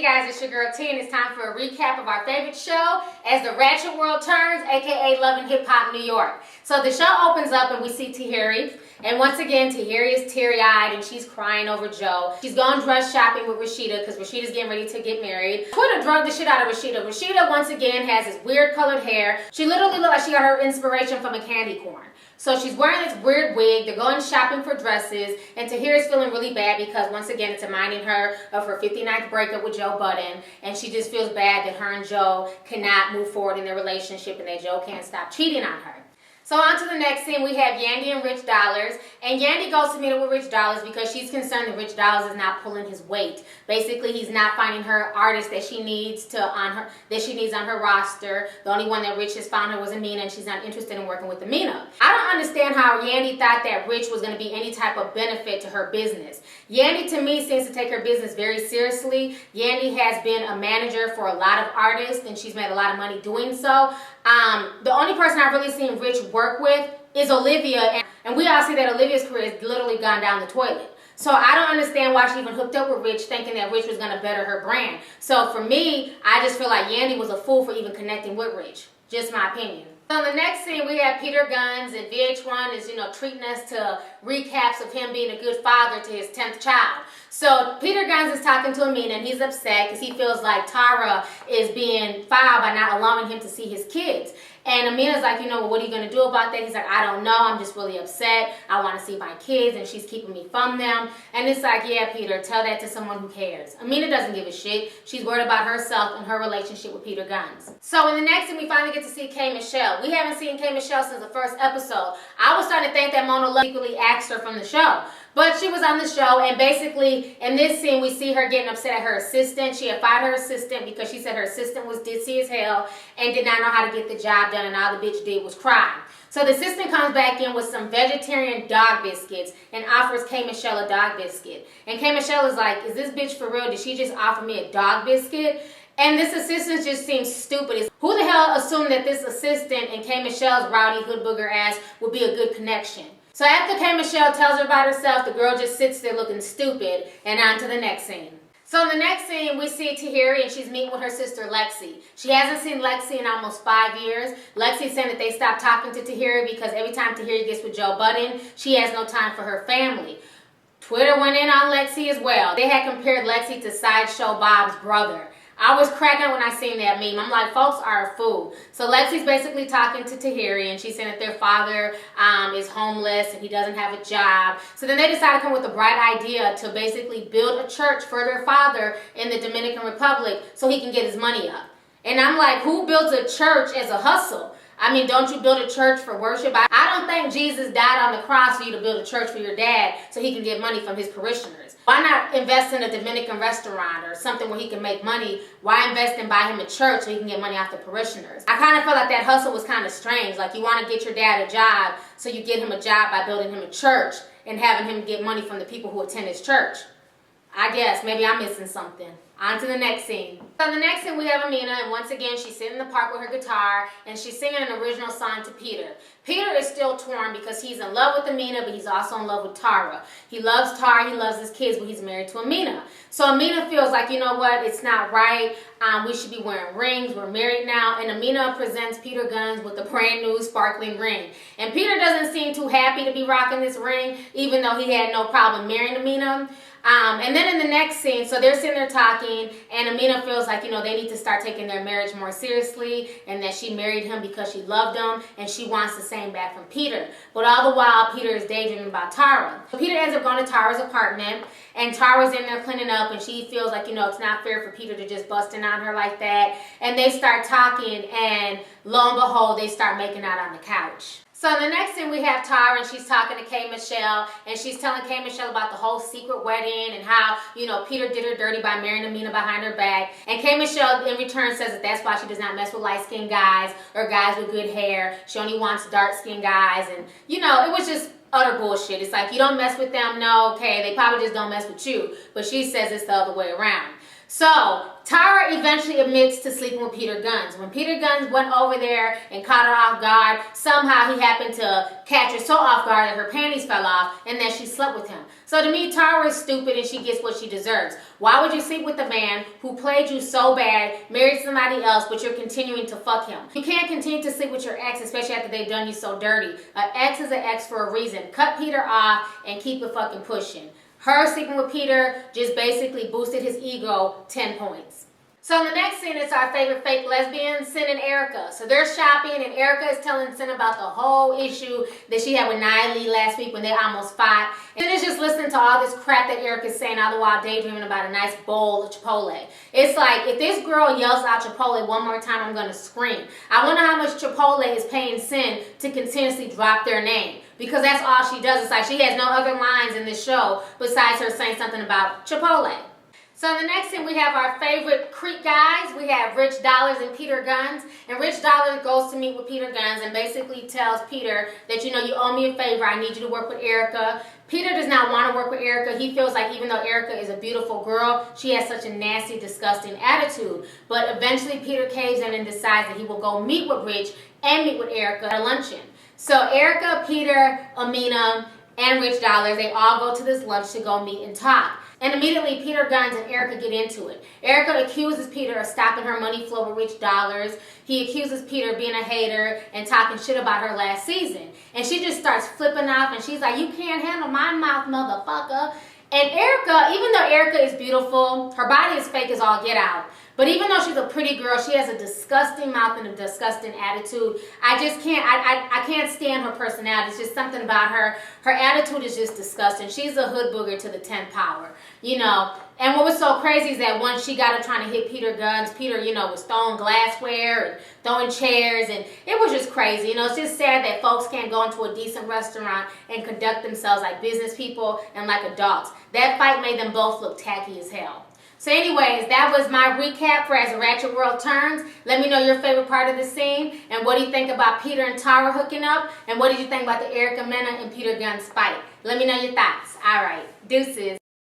Hey guys, it's your girl T, and it's time for a recap of our favorite show as the Ratchet World turns, aka Love and Hip Hop New York. So the show opens up and we see Tahiry, and once again Tahiry is teary-eyed and she's crying over Joe. She's gone dress shopping with Rashida because Rashida's getting ready to get married. Twitter drugged the shit out of Rashida. Rashida once again has this weird colored hair. She literally looks like she got her inspiration from a candy corn. So she's wearing this weird wig, they're going shopping for dresses, and Tahiry's feeling really bad because once again it's reminding her of her 59th breakup with Joe Budden, and she just feels bad that her and Joe cannot move forward in their relationship and that Joe can't stop cheating on her. So on to the next scene, we have Yandy and Rich Dollaz. And Yandy goes to meet up with Rich Dollaz because she's concerned that Rich Dollaz is not pulling his weight. Basically, he's not finding her artist that she needs on her roster. The only one that Rich has found her was Amina, and she's not interested in working with Amina. I don't understand how Yandy thought that Rich was going to be any type of benefit to her business. Yandy, to me, seems to take her business very seriously. Yandy has been a manager for a lot of artists, and she's made a lot of money doing so. The only person I've really seen Rich work with is Olivia, and we all see that Olivia's career has literally gone down the toilet. So I don't understand why she even hooked up with Rich thinking that Rich was going to better her brand. So for me, I just feel like Yandy was a fool for even connecting with Rich. Just my opinion. So in the next scene, we have Peter Gunz, and VH1 is, treating us to recaps of him being a good father to his 10th child. So Peter Gunz is talking to Amina, and he's upset because he feels like Tara is being foul by not allowing him to see his kids. And Amina's like, what are you going to do about that? He's like, I don't know. I'm just really upset. I want to see my kids, and she's keeping me from them. And it's like, yeah, Peter, tell that to someone who cares. Amina doesn't give a shit. She's worried about herself and her relationship with Peter Gunz. So in the next scene, we finally get to see K. Michelle. We haven't seen K. Michelle since the first episode. I was starting to think that Mona Love secretly axed her from the show. But she was on the show, and basically in this scene we see her getting upset at her assistant. She had fired her assistant because she said her assistant was ditzy as hell and did not know how to get the job done, and all the bitch did was cry. So the assistant comes back in with some vegetarian dog biscuits and offers K. Michelle a dog biscuit. And K. Michelle is like, is this bitch for real? Did she just offer me a dog biscuit? And this assistant just seems stupid. Who the hell assumed that this assistant and K. Michelle's rowdy hood booger ass would be a good connection? So after K. Michelle tells her about herself, the girl just sits there looking stupid, and on to the next scene. So in the next scene, we see Tahiry, and she's meeting with her sister Lexi. She hasn't seen Lexi in almost 5 years. Lexi's saying that they stopped talking to Tahiry because every time Tahiry gets with Joe Budden, she has no time for her family. Twitter went in on Lexi as well. They had compared Lexi to Sideshow Bob's brother. I was cracking up when I seen that meme. I'm like, folks are a fool. So Lexi's basically talking to Tahiry, and she's saying that their father is homeless and he doesn't have a job. So then they decide to come with a bright idea to basically build a church for their father in the Dominican Republic so he can get his money up. And I'm like, who builds a church as a hustle? I mean, don't you build a church for worship? I don't think Jesus died on the cross for you to build a church for your dad so he can get money from his parishioners. Why not invest in a Dominican restaurant or something where he can make money? Why invest and buy him a church so he can get money off the parishioners? I kind of feel like that hustle was kind of strange. Like, you want to get your dad a job, so you get him a job by building him a church and having him get money from the people who attend his church. I guess maybe I'm missing something. On to the next scene. So in the next scene we have Amina, and once again she's sitting in the park with her guitar and she's singing an original song to Peter. Peter is still torn because he's in love with Amina, but he's also in love with Tara. He loves Tara, he loves his kids, but he's married to Amina. So Amina feels like, it's not right. We should be wearing rings. We're married now. And Amina presents Peter Gunz with a brand new sparkling ring. And Peter doesn't seem too happy to be rocking this ring, even though he had no problem marrying Amina. And then in the next scene, so they're sitting there talking, and Amina feels like, they need to start taking their marriage more seriously, and that she married him because she loved him, and she wants the same back from Peter. But all the while, Peter is daydreaming about Tara. So Peter ends up going to Tara's apartment, and Tara's in there cleaning up, and she feels like, it's not fair for Peter to just bust in on her like that. And they start talking, and lo and behold, they start making out on the couch. So in the next scene we have Tara, and she's talking to K. Michelle, and she's telling K. Michelle about the whole secret wedding and how, Peter did her dirty by marrying Amina behind her back. And K. Michelle in return says that that's why she does not mess with light-skinned guys or guys with good hair. She only wants dark-skinned guys, and it was just utter bullshit. It's like, you don't mess with them, no, okay, they probably just don't mess with you. But she says it's the other way around. So Tara eventually admits to sleeping with Peter Gunz. When Peter Gunz went over there and caught her off guard, somehow he happened to catch her so off guard that her panties fell off and then she slept with him. So to me, Tara is stupid and she gets what she deserves. Why would you sleep with a man who played you so bad, married somebody else, but you're continuing to fuck him? You can't continue to sleep with your ex, especially after they've done you so dirty. An ex is an ex for a reason. Cut Peter off and keep it fucking pushing. Her sleeping with Peter just basically boosted his ego 10 points. So in the next scene, it's our favorite fake lesbian, Sin and Erica. So they're shopping and Erica is telling Sin about the whole issue that she had with Lee last week when they almost fought. And Sin is just listening to all this crap that Erica's saying all the while daydreaming about a nice bowl of Chipotle. It's like, if this girl yells out Chipotle one more time, I'm gonna scream. I wonder how much Chipotle is paying Sin to continuously drop their name. Because that's all she does. It's like she has no other lines in this show besides her saying something about Chipotle. So in the next scene, we have our favorite creep guys. We have Rich Dollaz and Peter Gunz. And Rich Dollaz goes to meet with Peter Gunz and basically tells Peter that, you know, you owe me a favor. I need you to work with Erica. Peter does not want to work with Erica. He feels like even though Erica is a beautiful girl, she has such a nasty, disgusting attitude. But eventually Peter caves in and decides that he will go meet with Rich and meet with Erica at Luncheon. So Erica, Peter, Amina, and Rich Dollaz, they all go to this lunch to go meet and talk. And immediately Peter Gunz and Erica get into it. Erica accuses Peter of stopping her money flow with Rich Dollaz. He accuses Peter of being a hater and talking shit about her last season. And she just starts flipping off and she's like, you can't handle my mouth, motherfucker. And Erica, even though Erica is beautiful, her body is fake as all get out. But even though she's a pretty girl, she has a disgusting mouth and a disgusting attitude. I can't stand her personality. It's just something about her. Her attitude is just disgusting. She's a hood booger to the 10th power, you know. And what was so crazy is that once she got her trying to hit Peter Gunz, Peter, you know, was throwing glassware and throwing chairs, and it was just crazy. You know, it's just sad that folks can't go into a decent restaurant and conduct themselves like business people and like adults. That fight made them both look tacky as hell. So anyways, that was my recap for As the Ratchet World Turns. Let me know your favorite part of the scene, and what do you think about Peter and Tara hooking up, and what did you think about the Erica, Mena, and Peter Gunz fight? Let me know your thoughts. All right, deuces.